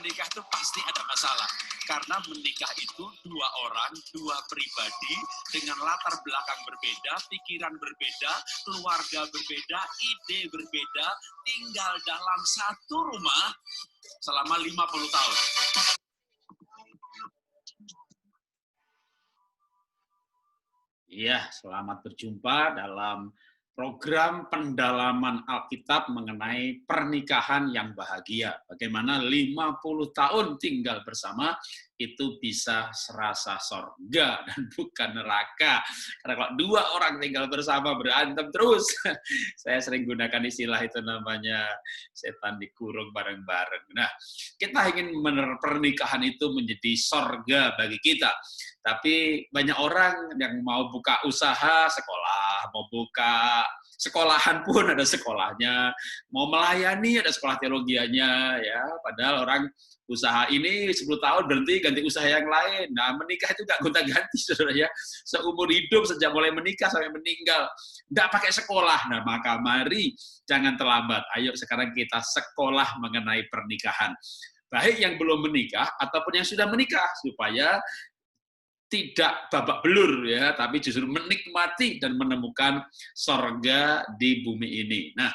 menikah itu pasti ada masalah. Karena menikah itu dua orang, dua pribadi dengan latar belakang berbeda, pikiran berbeda, keluarga berbeda, ide berbeda, tinggal dalam satu rumah selama 50 tahun. Iya, selamat berjumpa dalam program pendalaman Alkitab mengenai pernikahan yang bahagia. Bagaimana 50 tahun tinggal bersama itu bisa serasa sorga dan bukan neraka. Karena kalau dua orang tinggal bersama berantem terus, saya sering gunakan istilah itu namanya setan dikurung bareng-bareng. Nah, kita ingin pernikahan itu menjadi sorga bagi kita. Tapi banyak orang yang mau buka usaha, sekolah, mau buka sekolahan pun ada sekolahnya, mau melayani ada sekolah teologianya, ya. Padahal orang usaha ini 10 tahun berhenti ganti usaha yang lain. Nah, menikah itu nggak gonta-ganti, saudara ya. Seumur hidup sejak mulai menikah sampai meninggal, nggak pakai sekolah. Nah, maka mari jangan terlambat. Ayo sekarang kita sekolah mengenai pernikahan. Baik yang belum menikah ataupun yang sudah menikah, supaya tidak babak belur ya, tapi justru menikmati dan menemukan sorga di bumi ini. Nah,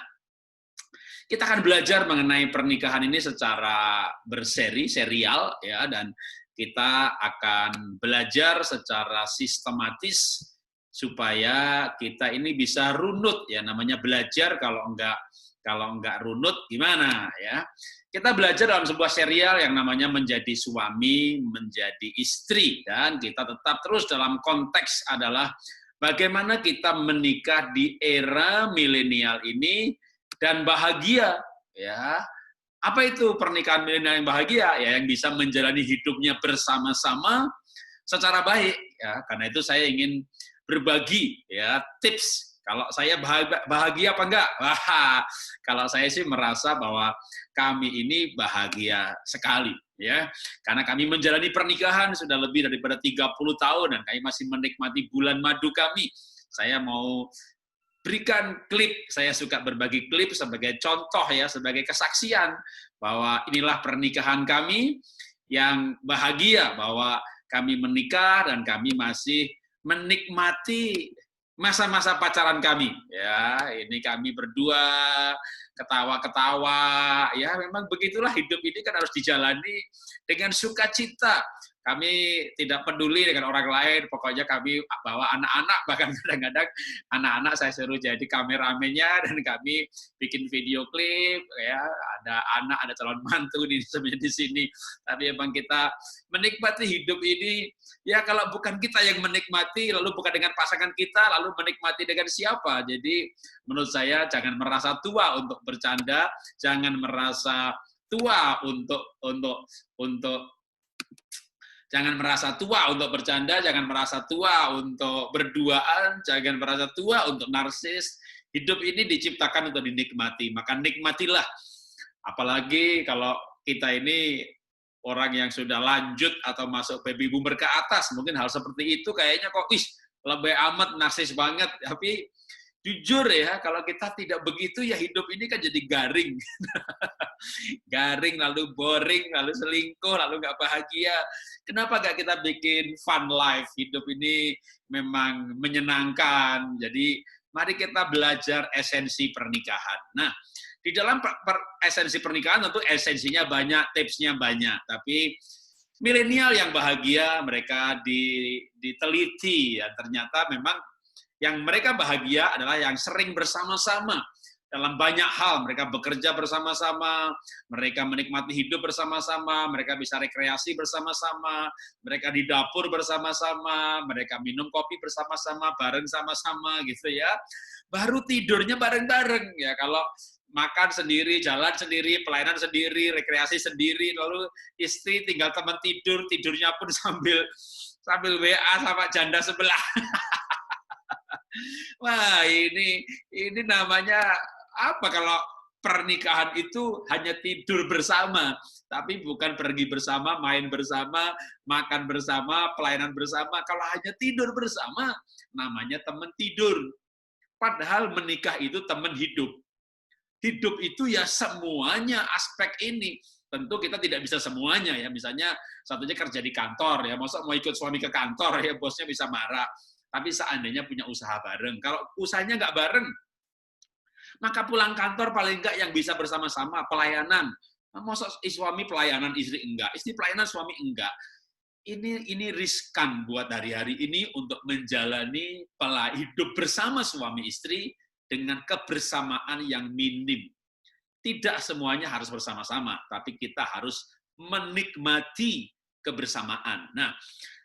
kita akan belajar mengenai pernikahan ini secara serial ya, dan kita akan belajar secara sistematis supaya kita ini bisa runut ya, namanya belajar kalau enggak runut gimana ya. Kita belajar dalam sebuah serial yang namanya menjadi suami, menjadi istri, dan kita tetap terus dalam konteks adalah bagaimana kita menikah di era milenial ini dan bahagia, ya. Apa itu pernikahan milenial yang bahagia? Ya, yang bisa menjalani hidupnya bersama-sama secara baik, ya. Karena itu saya ingin berbagi ya tips. Kalau saya bahagia apa enggak? Wah, kalau saya sih merasa bahwa kami ini bahagia sekali ya. Karena kami menjalani pernikahan sudah lebih daripada 30 tahun dan kami masih menikmati bulan madu kami. Saya mau berikan klip, saya suka berbagi klip sebagai contoh ya, sebagai kesaksian bahwa inilah pernikahan kami yang bahagia, bahwa kami menikah dan kami masih menikmati masa-masa pacaran kami ya. Ini kami berdua ketawa-ketawa ya, memang begitulah hidup ini kan harus dijalani dengan sukacita. Kami tidak peduli dengan orang lain, pokoknya kami bawa anak-anak, bahkan kadang-kadang anak-anak saya suruh jadi kameramennya dan kami bikin video klip ya, ada anak, ada calon mantu di sini. Tapi memang kita menikmati hidup ini. Ya kalau bukan kita yang menikmati, lalu bukan dengan pasangan kita, lalu menikmati dengan siapa? Jadi menurut saya jangan merasa tua untuk bercanda, jangan merasa tua jangan merasa tua untuk bercanda, jangan merasa tua untuk berduaan, jangan merasa tua untuk narsis. Hidup ini diciptakan untuk dinikmati, maka nikmatilah. Apalagi kalau kita ini orang yang sudah lanjut atau masuk baby boomer ke atas, mungkin hal seperti itu kayaknya kok lebih amat narsis banget. Tapi jujur ya, kalau kita tidak begitu ya hidup ini kan jadi garing. Garing, lalu boring, lalu selingkuh, lalu nggak bahagia. Kenapa nggak kita bikin fun life? Hidup ini memang menyenangkan. Jadi mari kita belajar esensi pernikahan. Nah, di dalam esensi pernikahan tentu esensinya banyak, tipsnya banyak. Tapi milenial yang bahagia, mereka diteliti ya, ternyata memang yang mereka bahagia adalah yang sering bersama-sama dalam banyak hal. Mereka bekerja bersama-sama, mereka menikmati hidup bersama-sama, mereka bisa rekreasi bersama-sama, mereka di dapur bersama-sama, mereka minum kopi bersama-sama, bareng sama-sama gitu ya. Baru tidurnya bareng-bareng ya. Kalau makan sendiri, jalan sendiri, pelayanan sendiri, rekreasi sendiri, lalu istri tinggal teman tidur, tidurnya pun sambil WA sama janda sebelah. Wah, ini namanya apa kalau pernikahan itu hanya tidur bersama, tapi bukan pergi bersama, main bersama, makan bersama, pelayanan bersama. Kalau hanya tidur bersama, namanya teman tidur. Padahal menikah itu teman hidup. Hidup itu ya semuanya aspek ini. tentu kita tidak bisa semuanya ya. Misalnya satunya kerja di kantor ya, masa mau ikut suami ke kantor ya, bosnya bisa marah. Tapi seandainya punya usaha bareng, kalau usahanya nggak bareng, maka pulang kantor paling enggak yang bisa bersama-sama, pelayanan. Masa suami pelayanan, istri enggak, istri pelayanan, suami enggak. Ini riskan buat hari-hari ini untuk menjalani pola hidup bersama suami istri dengan kebersamaan yang minim. Tidak semuanya harus bersama-sama, tapi kita harus menikmati kebersamaan. Nah,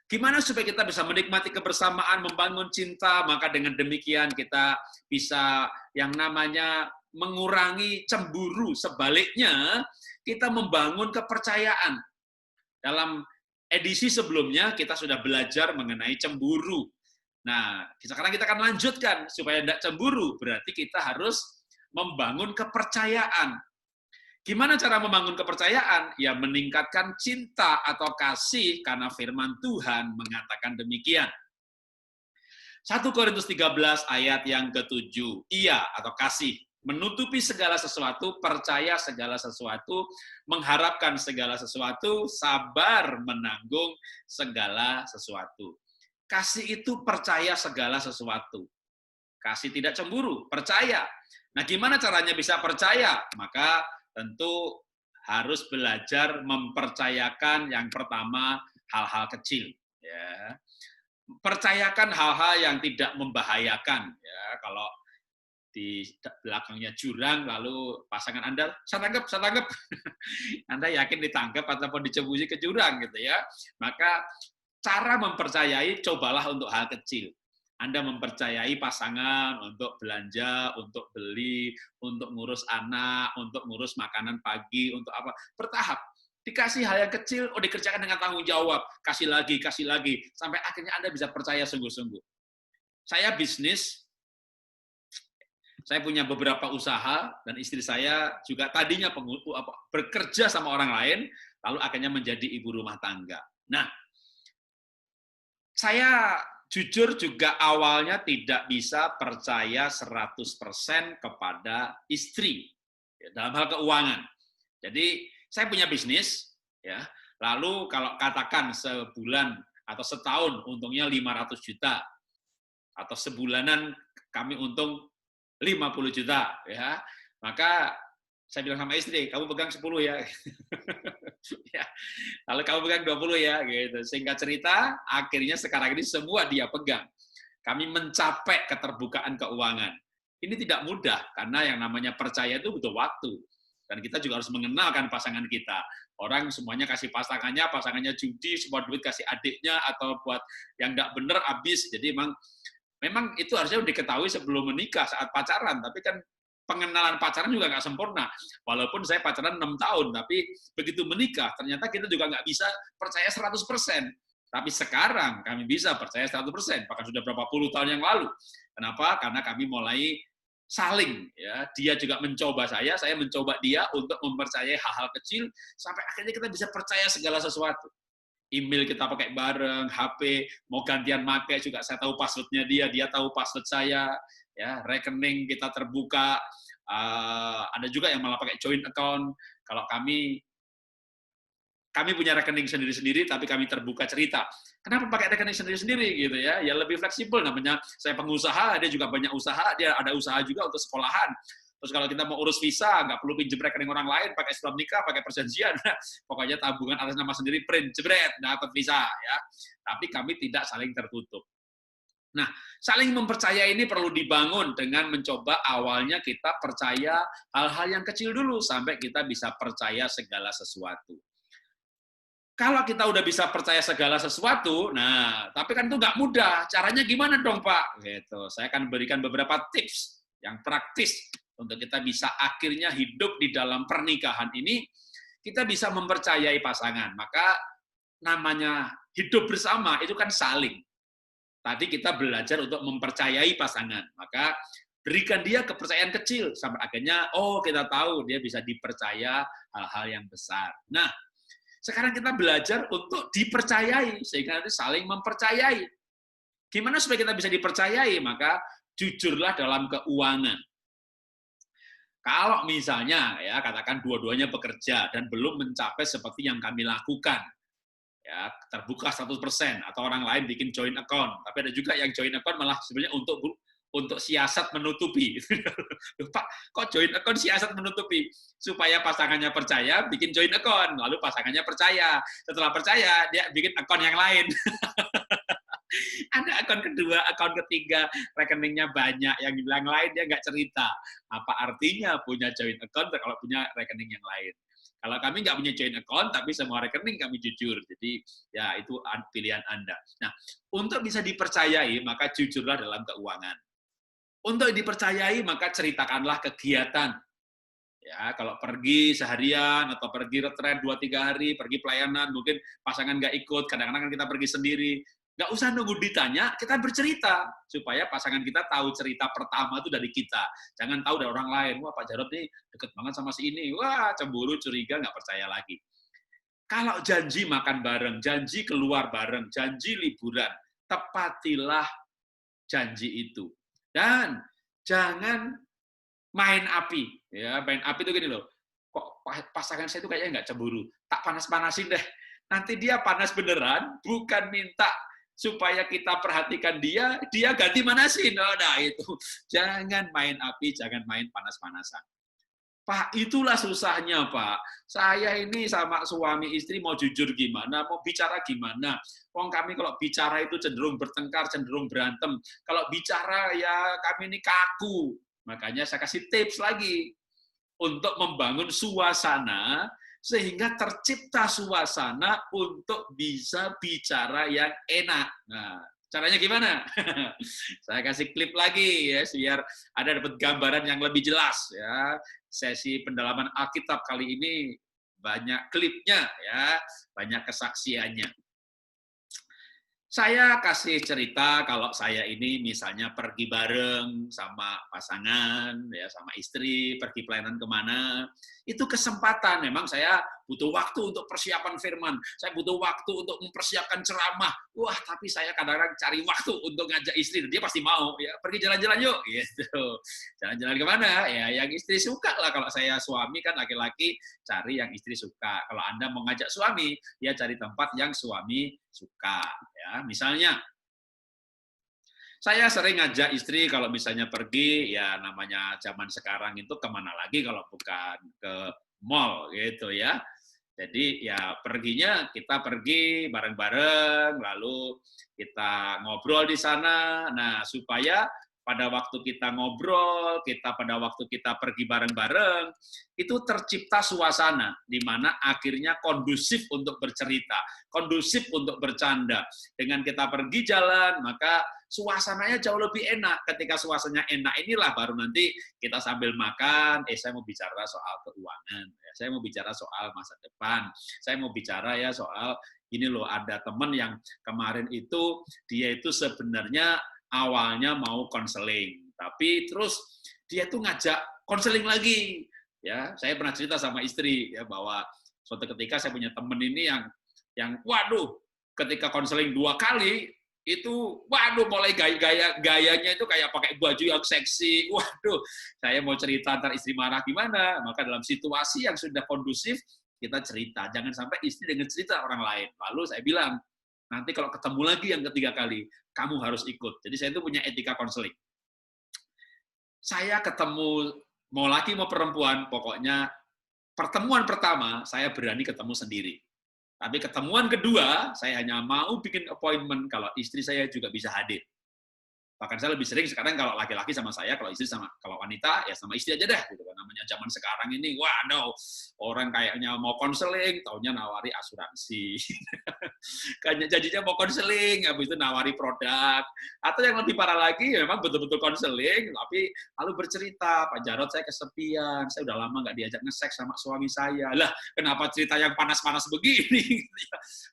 gimana supaya kita bisa menikmati kebersamaan, membangun cinta, maka dengan demikian kita bisa yang namanya mengurangi cemburu. Sebaliknya, kita membangun kepercayaan. Dalam edisi sebelumnya, kita sudah belajar mengenai cemburu. Nah, sekarang kita akan lanjutkan. Supaya tidak cemburu, berarti kita harus membangun kepercayaan. Gimana cara membangun kepercayaan? Ya meningkatkan cinta atau kasih karena firman Tuhan mengatakan demikian. 1 Korintus 13 ayat yang ke-7. Iya atau kasih. Menutupi segala sesuatu, percaya segala sesuatu, mengharapkan segala sesuatu, sabar menanggung segala sesuatu. Kasih itu percaya segala sesuatu. Kasih tidak cemburu, percaya. Nah, gimana caranya bisa percaya? Maka tentu harus belajar mempercayakan yang pertama hal-hal kecil. Ya. Percayakan hal-hal yang tidak membahayakan. Ya, kalau di belakangnya jurang, lalu pasangan Anda, saya tangkap. Anda yakin ditangkap ataupun diceburi ke jurang gitu ya. Maka cara mempercayai, cobalah untuk hal kecil. Anda mempercayai pasangan untuk belanja, untuk beli, untuk ngurus anak, untuk ngurus makanan pagi, untuk apa. Bertahap. Dikasih hal yang kecil, dikerjakan dengan tanggung jawab. Kasih lagi, sampai akhirnya Anda bisa percaya sungguh-sungguh. Saya bisnis, saya punya beberapa usaha, dan istri saya juga tadinya bekerja sama orang lain, lalu akhirnya menjadi ibu rumah tangga. Nah, saya jujur juga awalnya tidak bisa percaya 100% kepada istri dalam hal keuangan. Jadi saya punya bisnis, ya. Lalu kalau katakan sebulan atau setahun untungnya 500 juta, atau sebulanan kami untung 50 juta, ya. Maka saya bilang sama istri, kamu pegang 10 ya. Ya. Lalu kamu pegang 20 ya, gitu. Singkat cerita, akhirnya sekarang ini semua dia pegang. Kami mencapai keterbukaan keuangan. Ini tidak mudah, karena yang namanya percaya itu butuh waktu. Dan kita juga harus mengenalkan pasangan kita. Orang semuanya kasih pasangannya judi, semua duit kasih adiknya, atau buat yang nggak bener habis. Jadi memang itu harusnya diketahui sebelum menikah, saat pacaran. Tapi kan pengenalan pacaran juga nggak sempurna. Walaupun saya pacaran 6 tahun, tapi begitu menikah, ternyata kita juga nggak bisa percaya 100%. Tapi sekarang kami bisa percaya 100%, bahkan sudah berapa puluh tahun yang lalu. Kenapa? Karena kami mulai saling. Ya. Dia juga mencoba saya mencoba dia untuk mempercayai hal-hal kecil, sampai akhirnya kita bisa percaya segala sesuatu. Email kita pakai bareng, HP, mau gantian pakai juga saya tahu password-nya dia tahu password saya, ya, rekening kita terbuka, ada juga yang malah pakai joint account. Kalau kami punya rekening sendiri-sendiri, tapi kami terbuka cerita. Kenapa pakai rekening sendiri-sendiri gitu ya? Ya lebih fleksibel, namanya saya pengusaha, dia juga banyak usaha, dia ada usaha juga untuk sekolahan. Terus kalau kita mau urus visa, nggak perlu pinjam rekening orang lain, pakai surat nikah, pakai perjanjian. Pokoknya tabungan atas nama sendiri, print, jebret, dapat visa. Ya. Tapi kami tidak saling tertutup. Nah, saling mempercayai ini perlu dibangun dengan mencoba awalnya kita percaya hal-hal yang kecil dulu, sampai kita bisa percaya segala sesuatu. Kalau kita udah bisa percaya segala sesuatu, nah, tapi kan itu nggak mudah. Caranya gimana dong, Pak? Gitu. Saya akan berikan beberapa tips yang praktis untuk kita bisa akhirnya hidup di dalam pernikahan ini, kita bisa mempercayai pasangan. Maka namanya hidup bersama itu kan saling. Tadi kita belajar untuk mempercayai pasangan. Maka berikan dia kepercayaan kecil, sampai akhirnya, kita tahu dia bisa dipercaya hal-hal yang besar. Nah, sekarang kita belajar untuk dipercayai, sehingga nanti saling mempercayai. Gimana supaya kita bisa dipercayai? Maka jujurlah dalam keuangan. Kalau misalnya ya katakan dua-duanya bekerja dan belum mencapai seperti yang kami lakukan, ya terbuka 100% atau orang lain bikin joint account, tapi ada juga yang joint account malah sebenarnya untuk siasat menutupi. Pak, kok joint account siasat menutupi? Supaya pasangannya percaya, bikin joint account, lalu pasangannya percaya. Setelah percaya, dia bikin account yang lain. Ada akun kedua, akun ketiga, rekeningnya banyak, yang lain dia nggak cerita. Apa artinya punya joint account kalau punya rekening yang lain? Kalau kami nggak punya joint account, tapi semua rekening kami jujur. Jadi ya itu pilihan Anda. Nah, untuk bisa dipercayai, maka jujurlah dalam keuangan. Untuk dipercayai, maka ceritakanlah kegiatan. Ya, kalau pergi seharian atau pergi retret 2-3 hari, pergi pelayanan, mungkin pasangan nggak ikut, kadang-kadang kan kita pergi sendiri. Nggak usah nunggu ditanya, kita bercerita. Supaya pasangan kita tahu cerita pertama itu dari kita. Jangan tahu dari orang lain. Wah, Pak Jarod nih deket banget sama si ini. Wah, cemburu, curiga, nggak percaya lagi. Kalau janji makan bareng, janji keluar bareng, janji liburan, tepatilah janji itu. Dan jangan main api. Ya, main api itu gini loh. Kok pasangan saya itu kayaknya nggak cemburu. Tak panas-panasin deh. Nanti dia panas beneran, bukan minta supaya kita perhatikan dia ganti manasin. Oh, nah itu. Jangan main api, jangan main panas-panasan. Pak, itulah susahnya, Pak. Saya ini sama suami istri mau jujur gimana, mau bicara gimana. Wong kami kalau bicara itu cenderung bertengkar, cenderung berantem. Kalau bicara ya kami ini kaku. Makanya saya kasih tips lagi untuk membangun suasana sehingga tercipta suasana untuk bisa bicara yang enak. Nah, caranya gimana? Saya kasih klip lagi ya, biar ada dapat gambaran yang lebih jelas ya. Sesi pendalaman Alkitab kali ini banyak klipnya ya, banyak kesaksiannya. Saya kasih cerita kalau saya ini misalnya pergi bareng sama pasangan, ya sama istri, pergi pelayanan kemana, itu kesempatan. Memang saya butuh waktu untuk persiapan firman, saya butuh waktu untuk mempersiapkan ceramah. Wah, tapi saya kadang-kadang cari waktu untuk ngajak istri, dia pasti mau. Ya, pergi jalan-jalan yuk, gitu. Jalan-jalan kemana? Ya, yang istri suka lah. Kalau saya suami kan laki-laki, cari yang istri suka. Kalau Anda mau ngajak suami, ya cari tempat yang suami suka. Ya, misalnya saya sering ngajak istri kalau misalnya pergi, ya namanya zaman sekarang itu kemana lagi kalau bukan ke mall gitu ya. Jadi ya perginya kita pergi bareng-bareng, lalu kita ngobrol di sana. Nah, supaya pada waktu kita ngobrol, pada waktu kita pergi bareng-bareng, itu tercipta suasana di mana akhirnya kondusif untuk bercerita, kondusif untuk bercanda. Dengan kita pergi jalan, maka suasananya jauh lebih enak. Ketika suasananya enak inilah baru nanti kita sambil makan, saya mau bicara soal keuangan, saya mau bicara soal masa depan, saya mau bicara ya soal ini loh, ada teman yang kemarin itu dia itu sebenarnya awalnya mau konseling, tapi terus dia tuh ngajak konseling lagi. Ya, saya pernah cerita sama istri ya bahwa suatu ketika saya punya teman ini yang waduh, ketika konseling 2 kali itu waduh mulai gayanya itu kayak pakai baju yang seksi. Waduh, saya mau cerita antar istri marah gimana. Maka dalam situasi yang sudah kondusif kita cerita, jangan sampai istri dengar cerita orang lain. Lalu saya bilang, nanti kalau ketemu lagi yang ketiga kali, kamu harus ikut. Jadi saya itu punya etika konseling. Saya ketemu mau laki mau perempuan, pokoknya pertemuan pertama saya berani ketemu sendiri. Tapi ketemuan kedua, saya hanya mau bikin appointment kalau istri saya juga bisa hadir. Bahkan saya lebih sering sekarang kalau laki-laki sama saya, kalau istri sama kalau wanita ya sama istri aja deh gitu kan. Namanya zaman sekarang ini, waduh, orang kayaknya mau konseling, taunya nawari asuransi. Kayaknya janjinya mau konseling, habis itu nawari produk. Atau yang lebih parah lagi, memang betul-betul konseling, tapi lalu bercerita, Pak Jarod saya kesepian, saya udah lama nggak diajak nge-seks sama suami saya. Lah, kenapa cerita yang panas-panas begini?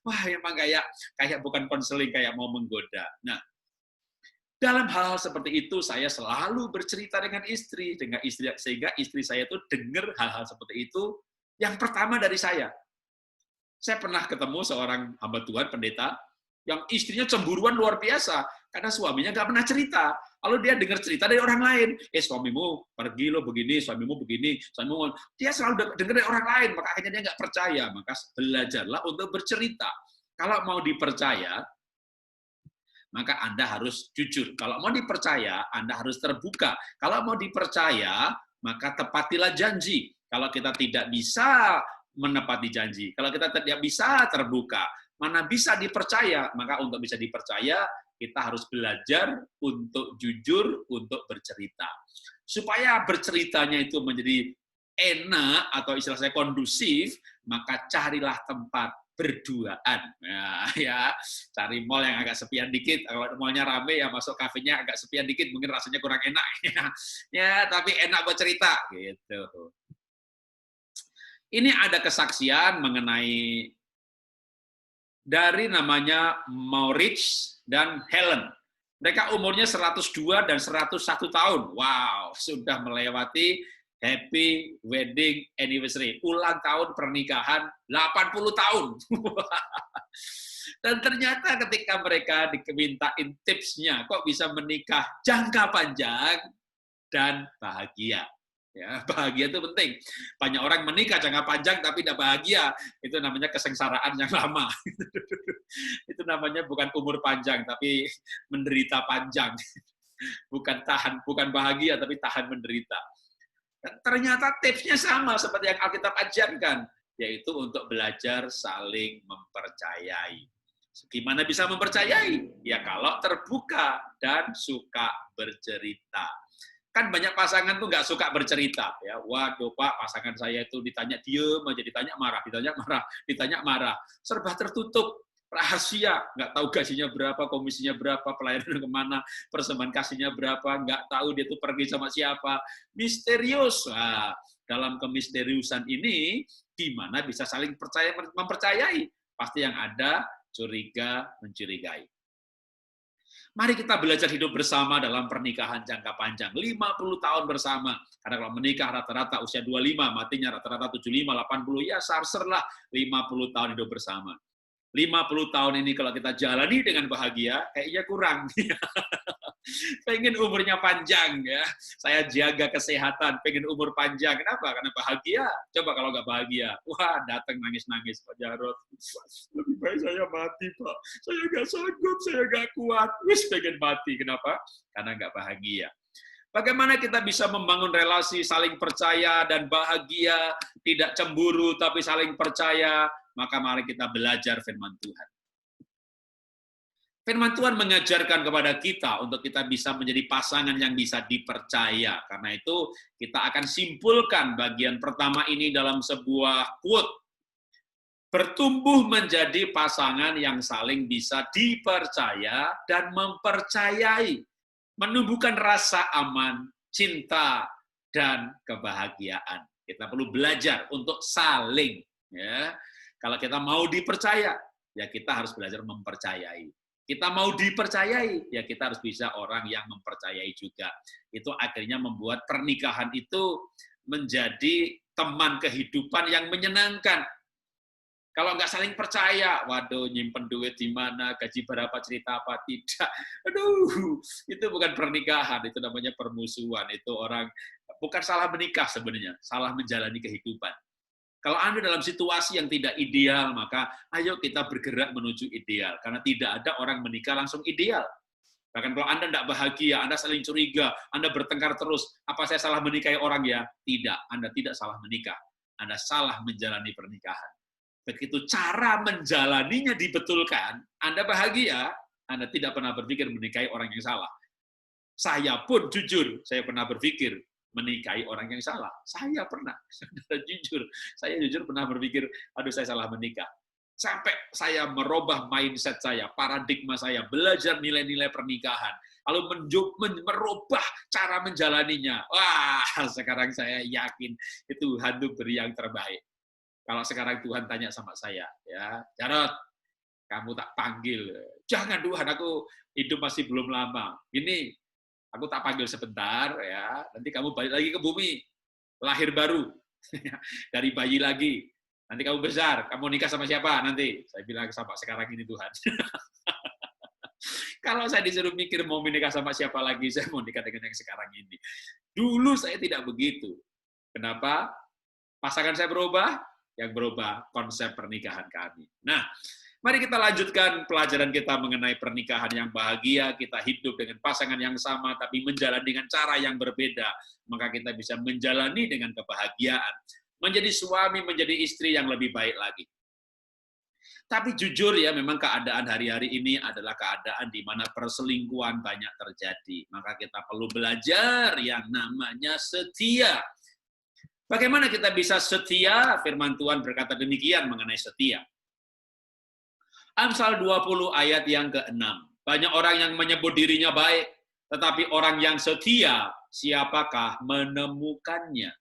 Wah, emang kayak bukan konseling, kayak mau menggoda. Nah, dalam hal-hal seperti itu, saya selalu bercerita dengan istri, sehingga istri saya itu dengar hal-hal seperti itu, yang pertama dari saya. Saya pernah ketemu seorang hamba Tuhan, pendeta, yang istrinya cemburuan luar biasa. Karena suaminya nggak pernah cerita. Lalu dia dengar cerita dari orang lain. Suamimu pergi lo begini, suamimu begini, suamimu. Dia selalu dengar dari orang lain, maka akhirnya dia nggak percaya. Maka belajarlah untuk bercerita. Kalau mau dipercaya, maka Anda harus jujur. Kalau mau dipercaya, Anda harus terbuka. Kalau mau dipercaya, maka tepatilah janji. Kalau kita tidak bisa menepati janji, kalau kita tidak bisa terbuka, mana bisa dipercaya, maka untuk bisa dipercaya, kita harus belajar untuk jujur, untuk bercerita. Supaya berceritanya itu menjadi enak, atau istilah saya kondusif, maka carilah tempat berduaan. Ya, cari mall yang agak sepian dikit. Kalau mallnya rame, ya masuk kafenya agak sepian dikit, mungkin rasanya kurang enak. Ya, tapi enak buat cerita. Gitu. Ini ada kesaksian mengenai dari namanya Maurits dan Helen. Mereka umurnya 102 dan 101 tahun. Wow, sudah melewati happy wedding anniversary. Ulang tahun pernikahan 80 tahun. Dan ternyata ketika mereka dimintain tipsnya, kok bisa menikah jangka panjang dan bahagia. Ya, bahagia itu penting. Banyak orang menikah jangka panjang tapi tidak bahagia. Itu namanya kesengsaraan yang lama. Itu namanya bukan umur panjang tapi menderita panjang. Bukan bahagia tapi tahan menderita. Dan ternyata tipsnya sama seperti yang Alkitab ajarkan, yaitu untuk belajar saling mempercayai. Gimana bisa mempercayai? Ya kalau terbuka dan suka bercerita. Kan banyak pasangan tuh nggak suka bercerita, ya. Waduh Pak, pasangan saya itu ditanya diem aja, ditanya marah, serba tertutup, rahasia, nggak tahu gajinya berapa, komisinya berapa, pelayanan kemana, persembahan kasihnya berapa, nggak tahu dia tuh pergi sama siapa, misterius. Nah, dalam kemisteriusan ini, gimana bisa saling mempercayai? Pasti yang ada curiga mencurigai. Mari kita belajar hidup bersama dalam pernikahan jangka panjang. 50 tahun bersama. Karena kalau menikah rata-rata usia 25, matinya rata-rata 75, 80, ya sarserlah 50 tahun hidup bersama. 50 tahun ini kalau kita jalani dengan bahagia, kayaknya kurang. Pengen umurnya panjang, ya. Saya jaga kesehatan, pengen umur panjang. Kenapa? Karena bahagia. Coba kalau nggak bahagia, wah datang nangis-nangis Pak Jarod. Lebih baik saya mati Pak. Saya nggak sanggup, saya nggak kuat. Wis pengen mati. Kenapa? Karena nggak bahagia. Bagaimana kita bisa membangun relasi saling percaya dan bahagia, tidak cemburu tapi saling percaya? Maka mari kita belajar firman Tuhan. Firman Tuhan mengajarkan kepada kita untuk kita bisa menjadi pasangan yang bisa dipercaya. Karena itu kita akan simpulkan bagian pertama ini dalam sebuah quote. Bertumbuh menjadi pasangan yang saling bisa dipercaya dan mempercayai. Menumbuhkan rasa aman, cinta, dan kebahagiaan. Kita perlu belajar untuk saling. Ya. Kalau kita mau dipercaya, ya kita harus belajar mempercayai. Kita mau dipercayai, ya kita harus bisa orang yang mempercayai juga. Itu akhirnya membuat pernikahan itu menjadi teman kehidupan yang menyenangkan. Kalau nggak saling percaya, waduh nyimpen duit di mana, gaji berapa, cerita apa, tidak. Aduh, itu bukan pernikahan, itu namanya permusuhan. Itu orang, bukan salah menikah sebenarnya, salah menjalani kehidupan. Kalau Anda dalam situasi yang tidak ideal, maka ayo kita bergerak menuju ideal. Karena tidak ada orang menikah langsung ideal. Bahkan kalau Anda tidak bahagia, Anda saling curiga, Anda bertengkar terus, apa saya salah menikahi orang ya? Tidak, Anda tidak salah menikah. Anda salah menjalani pernikahan. Begitu cara menjalaninya dibetulkan, Anda bahagia, Anda tidak pernah berpikir menikahi orang yang salah. Saya pun jujur, saya pernah berpikir, menikahi orang yang salah. Saya pernah, saya jujur pernah berpikir, aduh saya salah menikah. Sampai saya merubah mindset saya, paradigma saya, belajar nilai-nilai pernikahan, lalu merubah cara menjalaninya. Wah, sekarang saya yakin itu Tuhan itu beri yang terbaik. Kalau sekarang Tuhan tanya sama saya, ya Jarod, kamu tak panggil. Jangan Tuhan, aku hidup masih belum lama. Ini aku tak panggil sebentar, ya. Nanti kamu balik lagi ke bumi, lahir baru, dari bayi lagi. Nanti kamu besar, kamu nikah sama siapa nanti? Saya bilang sama sekarang ini Tuhan. Kalau saya disuruh mikir mau menikah sama siapa lagi, saya mau nikah dengan yang sekarang ini. Dulu saya tidak begitu. Kenapa? Pasangan saya berubah, yang berubah konsep pernikahan kami. Nah, mari kita lanjutkan pelajaran kita mengenai pernikahan yang bahagia, kita hidup dengan pasangan yang sama, tapi menjalani dengan cara yang berbeda. Maka kita bisa menjalani dengan kebahagiaan. Menjadi suami, menjadi istri yang lebih baik lagi. Tapi jujur ya, memang keadaan hari-hari ini adalah keadaan di mana perselingkuhan banyak terjadi. Maka kita perlu belajar yang namanya setia. Bagaimana kita bisa setia? Firman Tuhan berkata demikian mengenai setia. Amsal 20 ayat yang ke-6. Banyak orang yang menyebut dirinya baik, tetapi orang yang setia, siapakah menemukannya?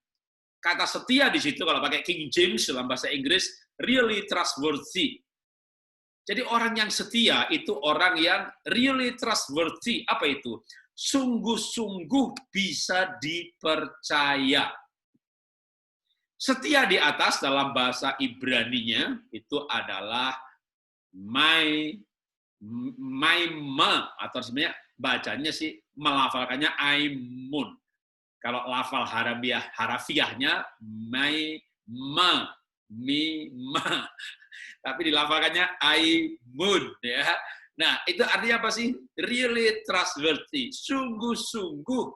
Kata setia di situ kalau pakai King James dalam bahasa Inggris, really trustworthy. Jadi orang yang setia itu orang yang really trustworthy. Apa itu? Sungguh-sungguh bisa dipercaya. Setia di atas dalam bahasa Ibraninya itu adalah atau sebenarnya bacanya sih melafalkannya aimun. Kalau lafal harafiahnya tapi dilafalkannya aimun ya. Nah, itu artinya apa sih? Really trustworthy, sungguh-sungguh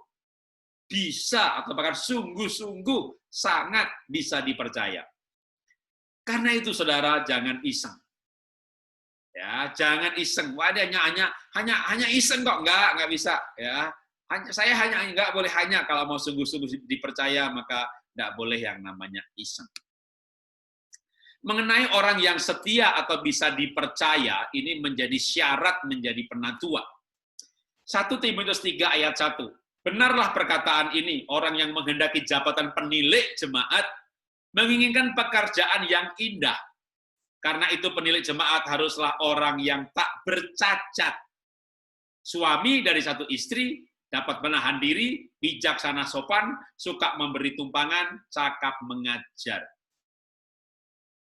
bisa atau bahkan sungguh-sungguh sangat bisa dipercaya. Karena itu saudara jangan iseng. Ya, jangan iseng. Wah, dia hanya iseng kok, enggak bisa ya. Saya hanya enggak boleh hanya kalau mau sungguh-sungguh dipercaya maka enggak boleh yang namanya iseng. Mengenai orang yang setia atau bisa dipercaya, ini menjadi syarat menjadi penatua. 1 Timotius 3 ayat 1. Benarlah perkataan ini, orang yang menghendaki jabatan penilik jemaat, menginginkan pekerjaan yang indah. Karena itu penilik jemaat haruslah orang yang tak bercacat. Suami dari satu istri, dapat menahan diri, bijaksana sopan, suka memberi tumpangan, cakap mengajar.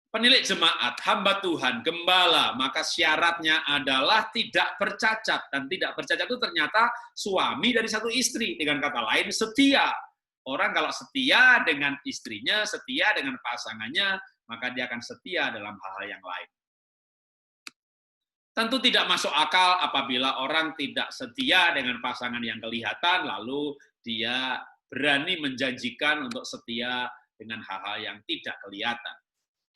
Penilik jemaat, hamba Tuhan, gembala, maka syaratnya adalah tidak bercacat. Dan tidak bercacat itu ternyata suami dari satu istri. Dengan kata lain, setia. Orang kalau setia dengan istrinya, setia dengan pasangannya, maka dia akan setia dalam hal-hal yang lain. Tentu tidak masuk akal apabila orang tidak setia dengan pasangan yang kelihatan, lalu dia berani menjanjikan untuk setia dengan hal-hal yang tidak kelihatan.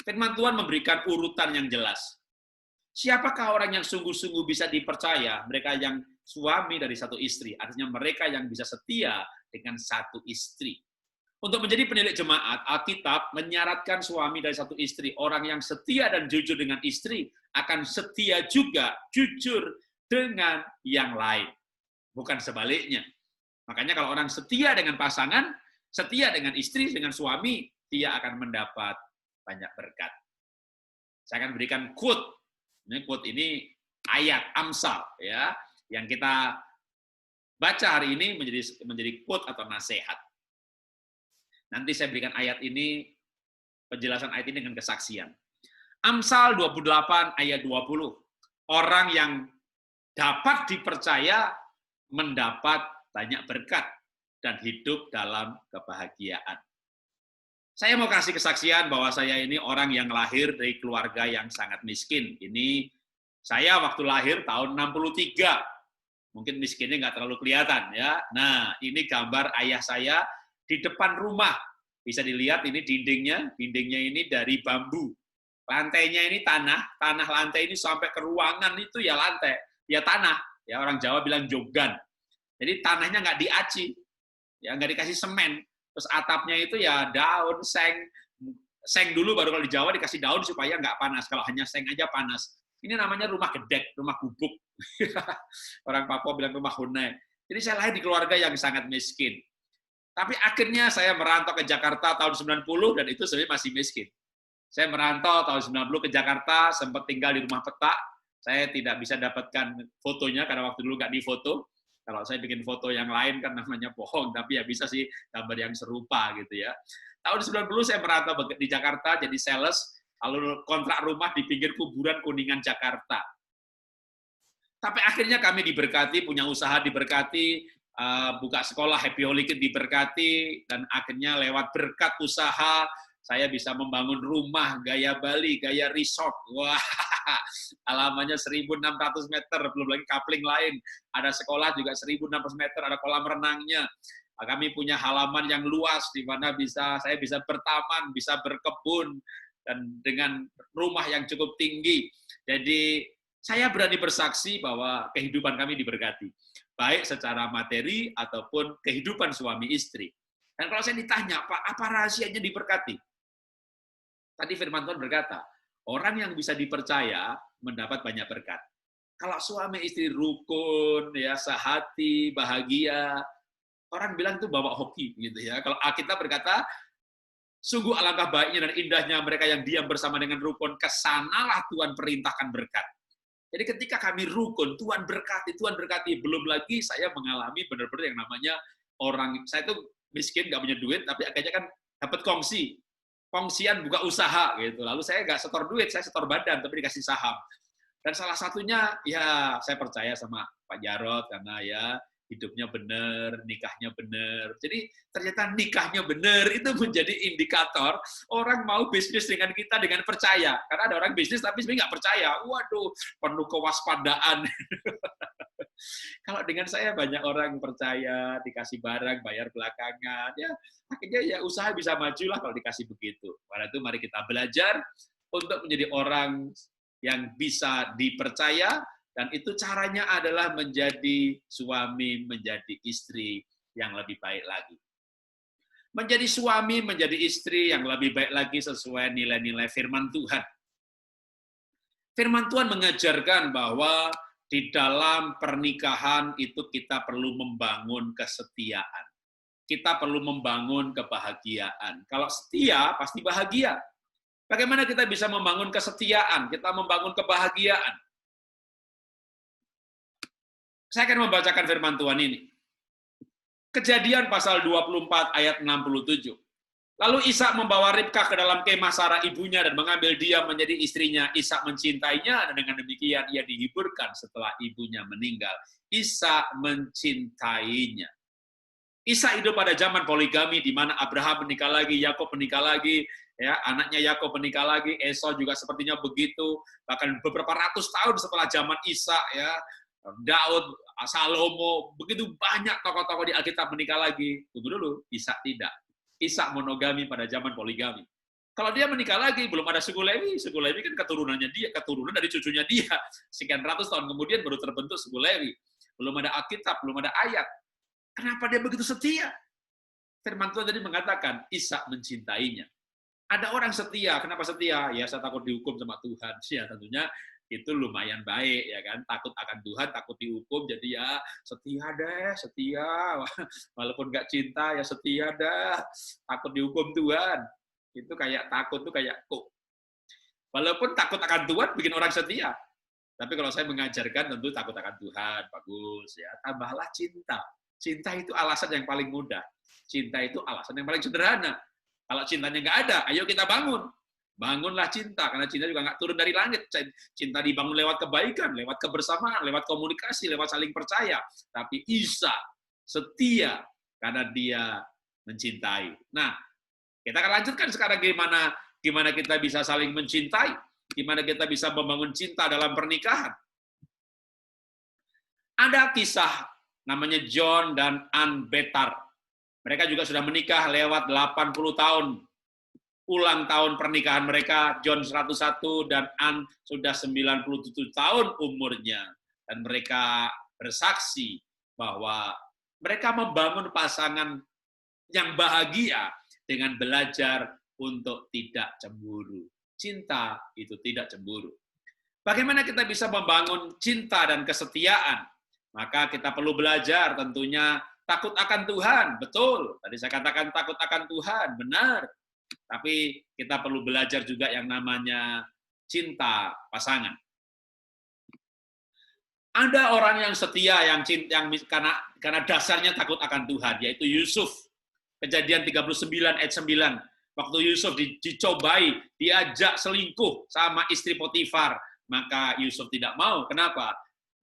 Firman Tuhan memberikan urutan yang jelas. Siapakah orang yang sungguh-sungguh bisa dipercaya? Mereka yang suami dari satu istri. Artinya mereka yang bisa setia dengan satu istri. Untuk menjadi penilik jemaat, Alkitab menyaratkan suami dari satu istri. Orang yang setia dan jujur dengan istri akan setia juga jujur dengan yang lain. Bukan sebaliknya. Makanya kalau orang setia dengan pasangan, setia dengan istri, dengan suami, dia akan mendapat banyak berkat. Saya akan berikan quote. Ini quote ini ayat Amsal ya, yang kita baca hari ini menjadi quote atau nasihat. Nanti saya berikan ayat ini, penjelasan ayat ini dengan kesaksian. Amsal 28 ayat 20. Orang yang dapat dipercaya mendapat banyak berkat dan hidup dalam kebahagiaan. Saya mau kasih kesaksian bahwa saya ini orang yang lahir dari keluarga yang sangat miskin. Ini saya waktu lahir tahun 63. Mungkin miskinnya nggak terlalu kelihatan ya. Nah, ini gambar ayah saya di depan rumah. Bisa dilihat ini dindingnya ini dari bambu. Lantainya ini tanah lantai ini sampai ke ruangan itu ya lantai, ya tanah. Ya orang Jawa bilang jogan. Jadi tanahnya nggak diaci, ya nggak dikasih semen. Terus atapnya itu ya daun, seng dulu baru kalau di Jawa dikasih daun supaya nggak panas. Kalau hanya seng aja panas. Ini namanya rumah gedek, rumah gubuk. Orang Papua bilang rumah hunai. Jadi saya lahir di keluarga yang sangat miskin. Tapi akhirnya saya merantau ke Jakarta tahun 90 dan itu sebenarnya masih miskin. Saya merantau tahun 90 ke Jakarta, sempat tinggal di rumah petak. Saya tidak bisa dapatkan fotonya karena waktu dulu nggak difoto. Kalau saya bikin foto yang lain kan namanya bohong, tapi ya bisa sih gambar yang serupa gitu ya. Tahun 90 saya merantau di Jakarta jadi sales, lalu kontrak rumah di pinggir kuburan Kuningan Jakarta. Tapi akhirnya kami diberkati, punya usaha diberkati, buka sekolah Happy Holy Kid diberkati, dan akhirnya lewat berkat usaha, saya bisa membangun rumah gaya Bali, gaya resort. Wah, halamannya 1.600 meter, belum lagi coupling lain. Ada sekolah juga 1.600 meter, ada kolam renangnya. Kami punya halaman yang luas, di mana saya bisa bertaman, bisa berkebun, dan dengan rumah yang cukup tinggi. Jadi, saya berani bersaksi bahwa kehidupan kami diberkati, baik secara materi ataupun kehidupan suami istri. Dan kalau saya ditanya, Pak, apa rahasianya diberkati? Tadi firman Tuhan berkata, orang yang bisa dipercaya mendapat banyak berkat. Kalau suami istri rukun, ya sehati, bahagia, orang bilang itu bawa hoki, gitu ya. Kalau Alkitab berkata, sungguh alangkah baiknya dan indahnya mereka yang diam bersama dengan rukun, kesanalah Tuhan perintahkan berkat. Jadi ketika kami rukun, Tuhan berkati. Belum lagi saya mengalami benar-benar yang namanya orang, saya itu miskin, nggak punya duit, tapi akhirnya kan dapat kongsian buka usaha gitu. Lalu saya nggak setor duit, saya setor badan, tapi dikasih saham. Dan salah satunya, ya saya percaya sama Pak Jarod, karena ya hidupnya benar, nikahnya benar. Jadi ternyata nikahnya benar itu menjadi indikator orang mau bisnis dengan kita dengan percaya. Karena ada orang bisnis tapi sebenarnya nggak percaya. Waduh, penuh kewaspadaan. Kalau dengan saya banyak orang percaya, dikasih barang, bayar belakangan. Ya akhirnya ya usaha bisa maju lah kalau dikasih begitu. Karena itu mari kita belajar untuk menjadi orang yang bisa dipercaya. Dan itu caranya adalah menjadi suami, menjadi istri yang lebih baik lagi. Menjadi suami, menjadi istri yang lebih baik lagi sesuai nilai-nilai firman Tuhan. Firman Tuhan mengajarkan bahwa di dalam pernikahan itu kita perlu membangun kesetiaan. Kita perlu membangun kebahagiaan. Kalau setia, pasti bahagia. Bagaimana kita bisa membangun kesetiaan? Kita membangun kebahagiaan. Saya akan membacakan firman Tuhan ini. Kejadian pasal 24 ayat 67. Lalu Ishak membawa Ribkah ke dalam kemah Sarah ibunya dan mengambil dia menjadi istrinya. Ishak mencintainya dan dengan demikian ia dihiburkan setelah ibunya meninggal. Ishak mencintainya. Ishak hidup pada zaman poligami di mana Abraham menikah lagi, Yakub menikah lagi, ya anaknya Yakub menikah lagi, Esau juga sepertinya begitu. Bahkan beberapa ratus tahun setelah zaman Ishak, ya Daud, Salomo, begitu banyak tokoh-tokoh di Alkitab menikah lagi. Tunggu dulu, Ishak tidak. Ishak monogami pada zaman poligami. Kalau dia menikah lagi, belum ada suku Lewi. Suku Lewi kan keturunannya dia, keturunan dari cucunya dia. Sekian ratus tahun kemudian baru terbentuk suku Lewi. Belum ada Alkitab, belum ada ayat. Kenapa dia begitu setia? Firman Tuhan tadi mengatakan, Ishak mencintainya. Ada orang setia, kenapa setia? Ya saya takut dihukum sama Tuhan. Ya tentunya itu lumayan baik, ya kan? Takut akan Tuhan, takut dihukum, jadi ya setia deh, setia. Walaupun nggak cinta, ya setia dah. Takut dihukum Tuhan. Itu kayak takut tuh kayak kok. Walaupun takut akan Tuhan bikin orang setia. Tapi kalau saya mengajarkan tentu takut akan Tuhan, bagus ya. Tambahlah cinta. Cinta itu alasan yang paling mudah. Cinta itu alasan yang paling sederhana. Kalau cintanya nggak ada, ayo kita bangun. Bangunlah cinta, karena cinta juga nggak turun dari langit. Cinta dibangun lewat kebaikan, lewat kebersamaan, lewat komunikasi, lewat saling percaya. Tapi Ishak setia karena dia mencintai. Nah, kita akan lanjutkan sekarang gimana kita bisa saling mencintai, gimana kita bisa membangun cinta dalam pernikahan. Ada kisah namanya John dan Ann Betar. Mereka juga sudah menikah lewat 80 tahun. Ulang tahun pernikahan mereka, John 101 dan Ann sudah 97 tahun umurnya. Dan mereka bersaksi bahwa mereka membangun pasangan yang bahagia dengan belajar untuk tidak cemburu. Cinta itu tidak cemburu. Bagaimana kita bisa membangun cinta dan kesetiaan? Maka kita perlu belajar tentunya takut akan Tuhan. Betul, tadi saya katakan takut akan Tuhan, benar. Tapi kita perlu belajar juga yang namanya cinta pasangan. Ada orang yang setia yang karena dasarnya takut akan Tuhan, yaitu Yusuf. Kejadian 39 ayat 9. Waktu Yusuf dicobai, diajak selingkuh sama istri Potifar, maka Yusuf tidak mau. Kenapa?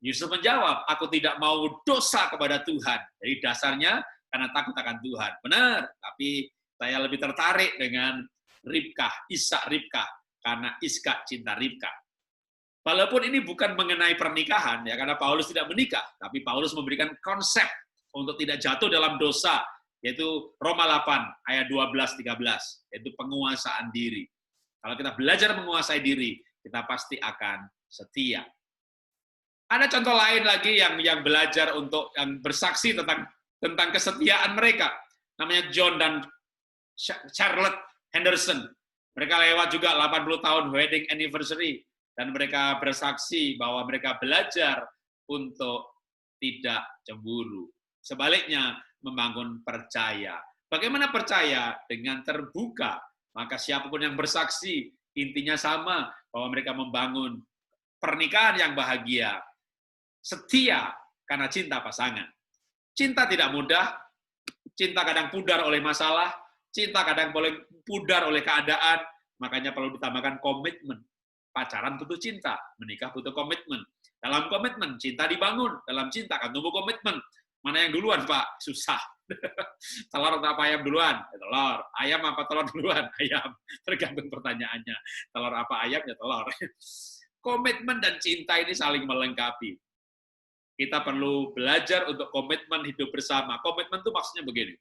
Yusuf menjawab, aku tidak mau dosa kepada Tuhan. Jadi dasarnya karena takut akan Tuhan. Benar, tapi saya lebih tertarik dengan Ribkah, Ishak Ribkah, karena Ishak cinta Ribkah. Walaupun ini bukan mengenai pernikahan, ya, karena Paulus tidak menikah, tapi Paulus memberikan konsep untuk tidak jatuh dalam dosa, yaitu Roma 8 ayat 12-13, yaitu penguasaan diri. Kalau kita belajar menguasai diri, kita pasti akan setia. Ada contoh lain lagi yang belajar untuk yang bersaksi tentang kesetiaan mereka. Namanya John dan Charlotte Henderson. Mereka lewat juga 80 tahun wedding anniversary. Dan mereka bersaksi bahwa mereka belajar untuk tidak cemburu. Sebaliknya, membangun percaya. Bagaimana percaya? Dengan terbuka. Maka siapapun yang bersaksi, intinya sama, bahwa mereka membangun pernikahan yang bahagia. Setia karena cinta pasangan. Cinta tidak mudah, cinta kadang pudar oleh masalah, cinta kadang boleh pudar oleh keadaan, makanya perlu ditambahkan komitmen. Pacaran butuh cinta, menikah butuh komitmen. Dalam komitmen, cinta dibangun. Dalam cinta akan tumbuh komitmen. Mana yang duluan, Pak? Susah. Telur atau apa ayam duluan? Telur. Ayam apa telur duluan? Ayam. Tergantung pertanyaannya. Telur apa ayam? Ya telur. Komitmen dan cinta ini saling melengkapi. Kita perlu belajar untuk komitmen hidup bersama. Komitmen itu maksudnya begini.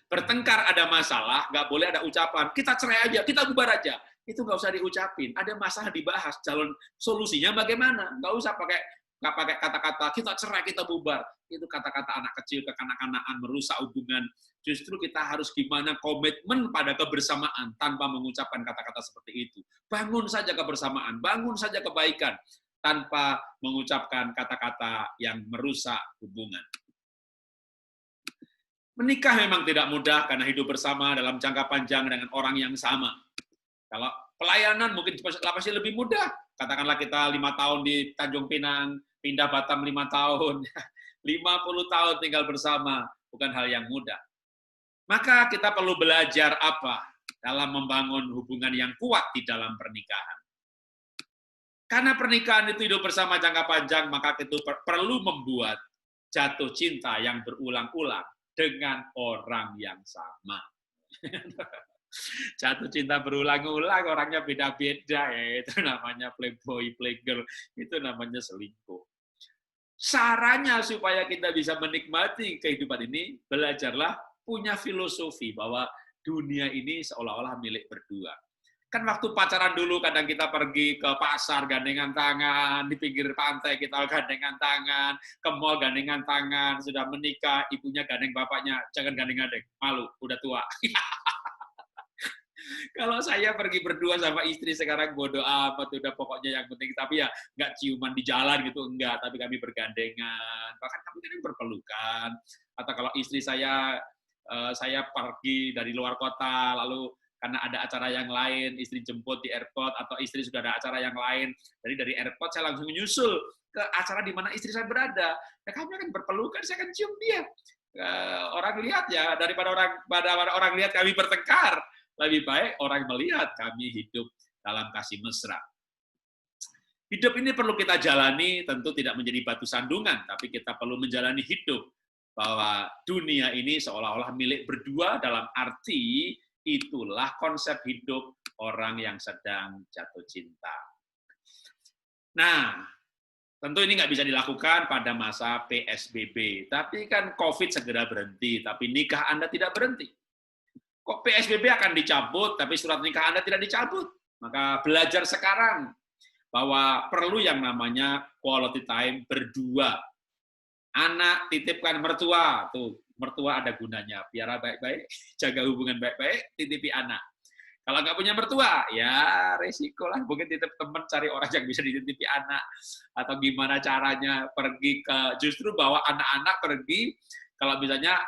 Bertengkar ada masalah, nggak boleh ada ucapan, kita cerai aja, kita bubar aja. Itu nggak usah diucapin. Ada masalah dibahas, jalan solusinya bagaimana. Nggak usah pakai kata-kata, kita cerai, kita bubar. Itu kata-kata anak kecil, kekanak-kanakan, merusak hubungan. Justru kita harus gimana komitmen pada kebersamaan tanpa mengucapkan kata-kata seperti itu. Bangun saja kebersamaan, bangun saja kebaikan, tanpa mengucapkan kata-kata yang merusak hubungan. Menikah memang tidak mudah karena hidup bersama dalam jangka panjang dengan orang yang sama. Kalau pelayanan mungkin pasti lebih mudah. Katakanlah kita 5 tahun di Tanjung Pinang, pindah Batam 5 tahun, 50 tahun tinggal bersama, bukan hal yang mudah. Maka kita perlu belajar apa dalam membangun hubungan yang kuat di dalam pernikahan. Karena pernikahan itu hidup bersama jangka panjang, maka itu perlu membuat jatuh cinta yang berulang-ulang dengan orang yang sama. Jatuh cinta berulang-ulang, orangnya beda-beda, ya itu namanya playboy, playgirl, itu namanya selingkuh. Caranya supaya kita bisa menikmati kehidupan ini, belajarlah punya filosofi bahwa dunia ini seolah-olah milik berdua. Kan waktu pacaran dulu kadang kita pergi ke pasar gandengan tangan, di pinggir pantai kita gandengan tangan, ke mall gandengan tangan, sudah menikah, ibunya gandeng bapaknya, jangan gandeng-gandeng, malu, udah tua. Kalau saya pergi berdua sama istri sekarang bodo amat, udah pokoknya yang penting, tapi ya nggak ciuman di jalan gitu, enggak, tapi kami bergandengan, bahkan kami kan berpelukan, atau kalau istri saya pergi dari luar kota, lalu karena ada acara yang lain, istri jemput di airport, atau istri sudah ada acara yang lain, jadi dari airport saya langsung menyusul ke acara di mana istri saya berada, ya kami akan berpelukan, saya akan cium dia. Orang lihat ya, daripada orang lihat kami bertengkar, lebih baik orang melihat kami hidup dalam kasih mesra. Hidup ini perlu kita jalani, tentu tidak menjadi batu sandungan, tapi kita perlu menjalani hidup bahwa dunia ini seolah-olah milik berdua dalam arti itulah konsep hidup orang yang sedang jatuh cinta. Nah, tentu ini nggak bisa dilakukan pada masa PSBB. Tapi kan COVID segera berhenti, tapi nikah Anda tidak berhenti. Kok PSBB akan dicabut, tapi surat nikah Anda tidak dicabut? Maka belajar sekarang bahwa perlu yang namanya quality time berdua. Anak titipkan mertua, tuh mertua ada gunanya, piara baik-baik, jaga hubungan baik-baik, titipi anak. Kalau nggak punya mertua, ya resiko lah, mungkin titip teman, cari orang yang bisa dititipi anak, atau gimana caranya pergi ke, justru bawa anak-anak pergi, kalau misalnya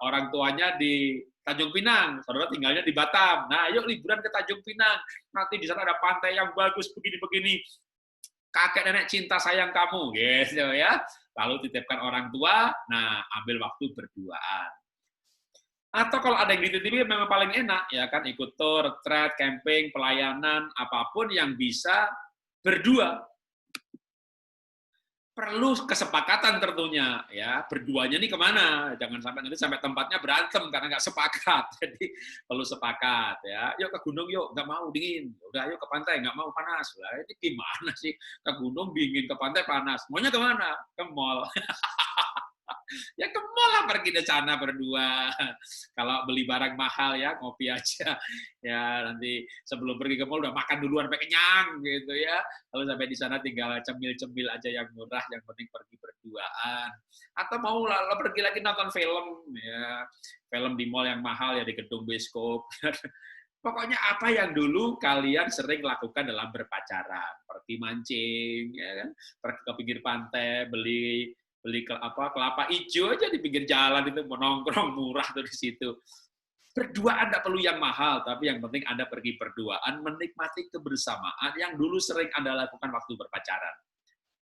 orang tuanya di Tanjung Pinang, saudara tinggalnya di Batam, nah yuk liburan ke Tanjung Pinang, nanti di sana ada pantai yang bagus, begini-begini, kakek nenek cinta sayang kamu, gitu ya. Lalu titipkan orang tua, nah ambil waktu berduaan. Atau kalau ada yang dititipi memang paling enak, ya kan ikut tour, retreat, camping, pelayanan, apapun yang bisa berdua. perlu kesepakatan tentunya ya, berduanya nih kemana, jangan sampai nanti sampai tempatnya berantem karena nggak sepakat. Jadi perlu sepakat ya, yuk ke gunung yuk, nggak mau dingin, udah yuk ke pantai, nggak mau panas. Lah ini gimana sih, ke gunung dingin, ke pantai panas, maunya kemana? Ke mall. Ya ke mall lah, pergi ke sana berdua. Kalau beli barang mahal ya ngopi aja. Ya nanti sebelum pergi ke mall udah makan duluan sampai kenyang gitu ya. Lalu sampai di sana tinggal cemil-cemil aja yang murah, yang penting pergi berduaan. Atau mau lah pergi lagi nonton film ya. Film di mall yang mahal ya, di gedung bioskop. Pokoknya apa yang dulu kalian sering lakukan dalam berpacaran, pergi mancing, ya kan? Pergi ke pinggir pantai, beli beli kelapa hijau aja di pinggir jalan itu, menongkrong murah tuh di situ. Berduaan tidak perlu yang mahal, tapi yang penting Anda pergi berduaan, menikmati kebersamaan yang dulu sering Anda lakukan waktu berpacaran.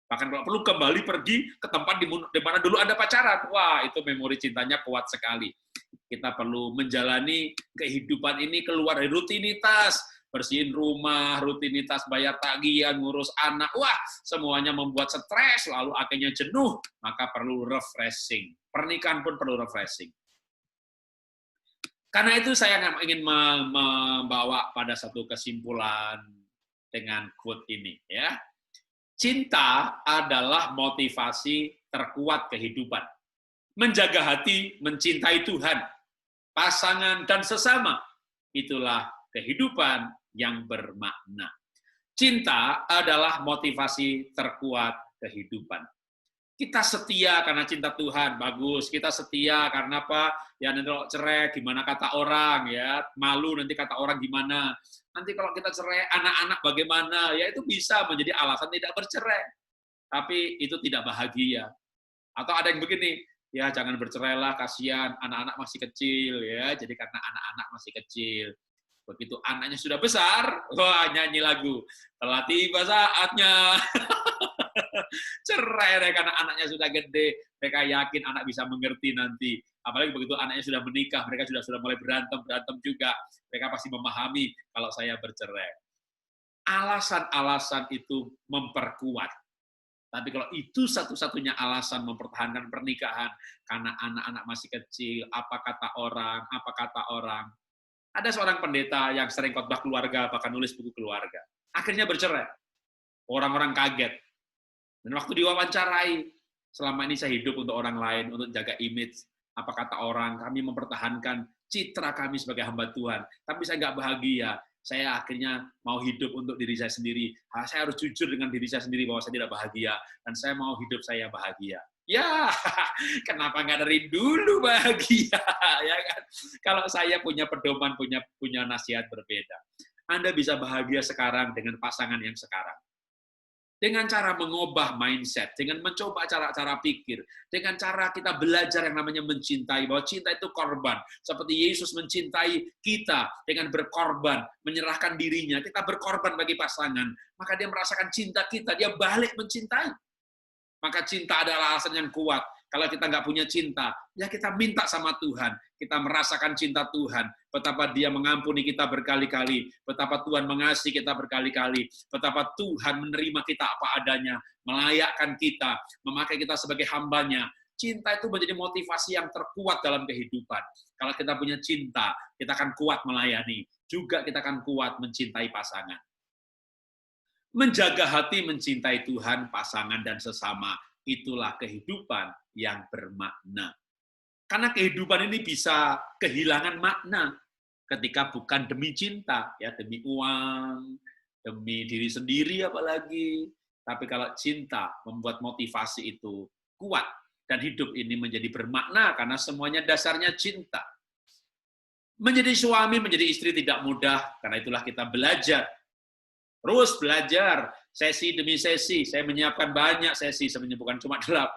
Bahkan kalau perlu kembali pergi ke tempat di mana dulu Anda pacaran. Wah, itu memori cintanya kuat sekali. Kita perlu menjalani kehidupan ini keluar dari rutinitas, bersihin rumah, rutinitas bayar tagihan, ngurus anak, wah semuanya membuat stres, lalu akhirnya jenuh, maka perlu refreshing. Pernikahan pun perlu refreshing. Karena itu saya ingin membawa pada satu kesimpulan dengan quote ini, ya. Cinta adalah motivasi terkuat kehidupan. Menjaga hati, mencintai Tuhan, pasangan dan sesama, itulah kehidupan yang bermakna. Cinta adalah motivasi terkuat kehidupan. Kita setia karena cinta Tuhan, bagus. Kita setia karena apa? Ya nanti kalau cerai, gimana kata orang ya, malu nanti kata orang gimana. Nanti kalau kita cerai, anak-anak bagaimana? Ya itu bisa menjadi alasan tidak bercerai. Tapi itu tidak bahagia. Atau ada yang begini, ya jangan bercerai lah, kasihan, anak-anak masih kecil ya. Jadi karena anak-anak masih kecil. Begitu anaknya sudah besar, wah nyanyi lagu. Telah tiba saatnya. Cerai deh karena anaknya sudah gede. Mereka yakin anak bisa mengerti nanti. Apalagi begitu anaknya sudah menikah, mereka sudah mulai berantem juga. Mereka pasti memahami kalau saya bercerai. Alasan-alasan itu memperkuat. Tapi kalau itu satu-satunya alasan mempertahankan pernikahan, karena anak-anak masih kecil, apa kata orang, ada seorang pendeta yang sering khotbah keluarga, bahkan nulis buku keluarga. Akhirnya bercerai. Orang-orang kaget. Dan waktu diwawancarai, selama ini saya hidup untuk orang lain, untuk jaga image, apa kata orang, kami mempertahankan citra kami sebagai hamba Tuhan. Tapi saya nggak bahagia. Saya akhirnya mau hidup untuk diri saya sendiri. Saya harus jujur dengan diri saya sendiri bahwa saya tidak bahagia. Dan saya mau hidup saya bahagia. Ya, kenapa nggak dari dulu bahagia? Ya kan? Kalau saya punya pedoman, punya nasihat berbeda. Anda bisa bahagia sekarang dengan pasangan yang sekarang. Dengan cara mengubah mindset, dengan mencoba cara-cara pikir, dengan cara kita belajar yang namanya mencintai, bahwa cinta itu korban. Seperti Yesus mencintai kita dengan berkorban, menyerahkan dirinya, kita berkorban bagi pasangan, maka dia merasakan cinta kita, dia balik mencintai. Maka cinta adalah alasan yang kuat. Kalau kita nggak punya cinta, ya kita minta sama Tuhan. Kita merasakan cinta Tuhan. Betapa dia mengampuni kita berkali-kali. Betapa Tuhan mengasihi kita berkali-kali. Betapa Tuhan menerima kita apa adanya. Melayakkan kita. Memakai kita sebagai hambanya. Cinta itu menjadi motivasi yang terkuat dalam kehidupan. Kalau kita punya cinta, kita akan kuat melayani. Juga kita akan kuat mencintai pasangan. Menjaga hati, mencintai Tuhan, pasangan, dan sesama. Itulah kehidupan yang bermakna. Karena kehidupan ini bisa kehilangan makna ketika bukan demi cinta, ya demi uang, demi diri sendiri apalagi. Tapi kalau cinta membuat motivasi itu kuat, dan hidup ini menjadi bermakna karena semuanya dasarnya cinta. Menjadi suami, menjadi istri tidak mudah, karena itulah kita belajar. Terus belajar, sesi demi sesi. Saya menyiapkan banyak sesi, sebenarnya bukan cuma 8.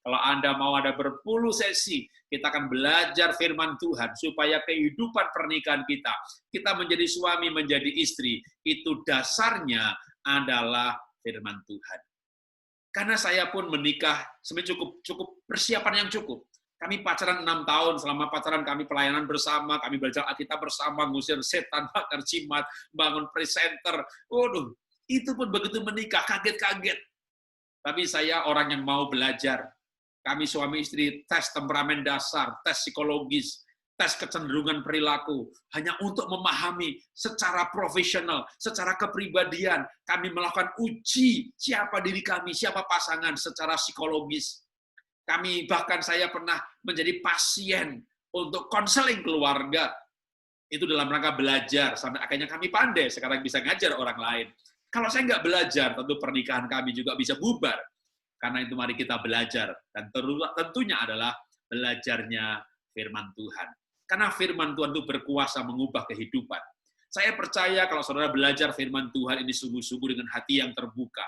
Kalau Anda mau ada berpuluh sesi, kita akan belajar firman Tuhan, supaya kehidupan pernikahan kita menjadi suami, menjadi istri, itu dasarnya adalah firman Tuhan. Karena saya pun menikah, sebenarnya cukup persiapan yang cukup. Kami pacaran 6 tahun, selama pacaran kami pelayanan bersama, kami belajar Alkitab bersama, ngusir setan, bakar jimat, bangun presenter. Waduh, itu pun begitu menikah, kaget-kaget. Tapi saya orang yang mau belajar. Kami suami istri tes temperamen dasar, tes psikologis, tes kecenderungan perilaku, hanya untuk memahami secara profesional, secara kepribadian. Kami melakukan uji siapa diri kami, siapa pasangan secara psikologis. Kami bahkan saya pernah menjadi pasien untuk konseling keluarga. Itu dalam rangka belajar, sampai akhirnya kami pandai, sekarang bisa ngajar orang lain. Kalau saya nggak belajar, tentu pernikahan kami juga bisa bubar. Karena itu mari kita belajar. Dan tentunya adalah belajarnya firman Tuhan. Karena firman Tuhan itu berkuasa mengubah kehidupan. Saya percaya kalau saudara belajar firman Tuhan ini sungguh-sungguh dengan hati yang terbuka.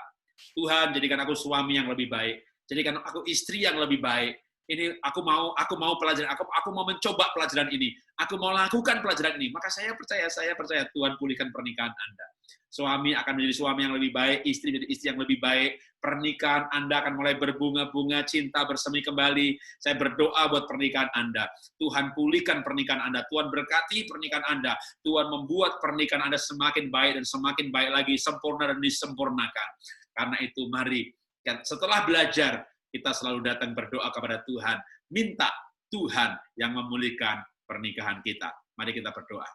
Tuhan, jadikan aku suami yang lebih baik. Jadikan aku istri yang lebih baik. Ini aku mau pelajaran, aku mau mencoba pelajaran ini. Aku mau lakukan pelajaran ini. Maka saya percaya Tuhan pulihkan pernikahan Anda. Suami akan menjadi suami yang lebih baik, istri menjadi istri yang lebih baik, pernikahan Anda akan mulai berbunga-bunga, cinta bersemi kembali. Saya berdoa buat pernikahan Anda. Tuhan pulihkan pernikahan Anda, Tuhan berkati pernikahan Anda, Tuhan membuat pernikahan Anda semakin baik dan semakin baik lagi, sempurna dan disempurnakan. Karena itu mari, setelah belajar, kita selalu datang berdoa kepada Tuhan, minta Tuhan yang memulihkan pernikahan kita. Mari kita berdoa.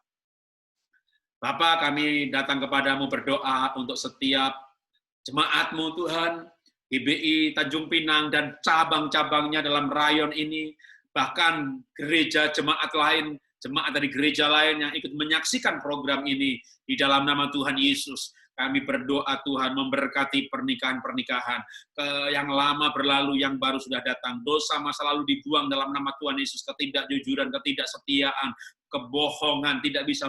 Bapa, kami datang kepadamu berdoa untuk setiap jemaat-Mu Tuhan, GBI Tanjung Pinang dan cabang-cabangnya dalam rayon ini, bahkan gereja jemaat lain, jemaat dari gereja lain yang ikut menyaksikan program ini di dalam nama Tuhan Yesus. Kami berdoa Tuhan memberkati pernikahan-pernikahan yang lama berlalu, yang baru sudah datang. Dosa masa lalu dibuang dalam nama Tuhan Yesus, ketidakjujuran, ketidaksetiaan, kebohongan, tidak bisa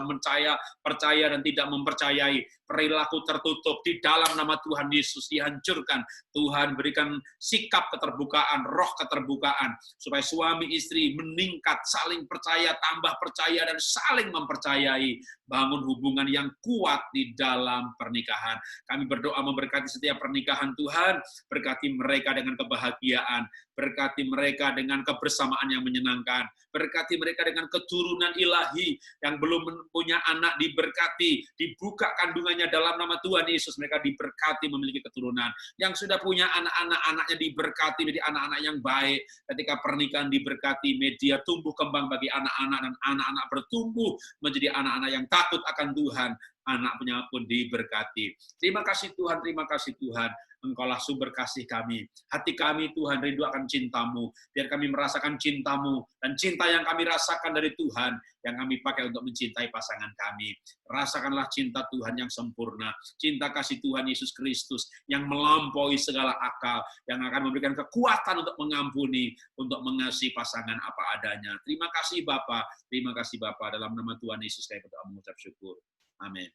percaya dan tidak mempercayai, perilaku tertutup di dalam nama Tuhan Yesus dihancurkan. Tuhan berikan sikap keterbukaan, roh keterbukaan, supaya suami istri meningkat, saling percaya, tambah percaya, dan saling mempercayai, bangun hubungan yang kuat di dalam pernikahan. Kami berdoa memberkati setiap pernikahan Tuhan, berkati mereka dengan kebahagiaan, berkati mereka dengan kebersamaan yang menyenangkan, berkati mereka dengan keturunan ilahi, yang belum punya anak diberkati, dibuka kandungannya dalam nama Tuhan Yesus, mereka diberkati memiliki keturunan. Yang sudah punya anak-anak, anaknya diberkati menjadi anak-anak yang baik. Ketika pernikahan diberkati, media tumbuh kembang bagi anak-anak, dan anak-anak bertumbuh menjadi anak-anak yang takut akan Tuhan. Anaknya pun diberkati. Terima kasih Tuhan, terima kasih Tuhan. Engkaulah sumber kasih kami. Hati kami Tuhan rindu akan cinta-Mu. Biar kami merasakan cinta-Mu. Dan cinta yang kami rasakan dari Tuhan, yang kami pakai untuk mencintai pasangan kami. Rasakanlah cinta Tuhan yang sempurna. Cinta kasih Tuhan Yesus Kristus yang melampaui segala akal. Yang akan memberikan kekuatan untuk mengampuni, untuk mengasihi pasangan apa adanya. Terima kasih Bapa. Terima kasih Bapa. Dalam nama Tuhan Yesus kami berdoa mengucap syukur. Amin.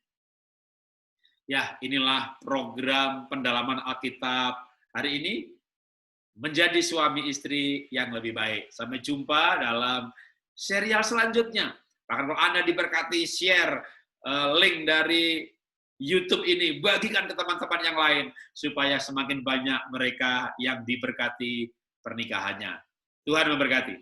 Ya, inilah program pendalaman Alkitab hari ini, menjadi suami istri yang lebih baik. Sampai jumpa dalam serial selanjutnya. Bahkan kalau Anda diberkati, share link dari YouTube ini, bagikan ke teman-teman yang lain, supaya semakin banyak mereka yang diberkati pernikahannya. Tuhan memberkati.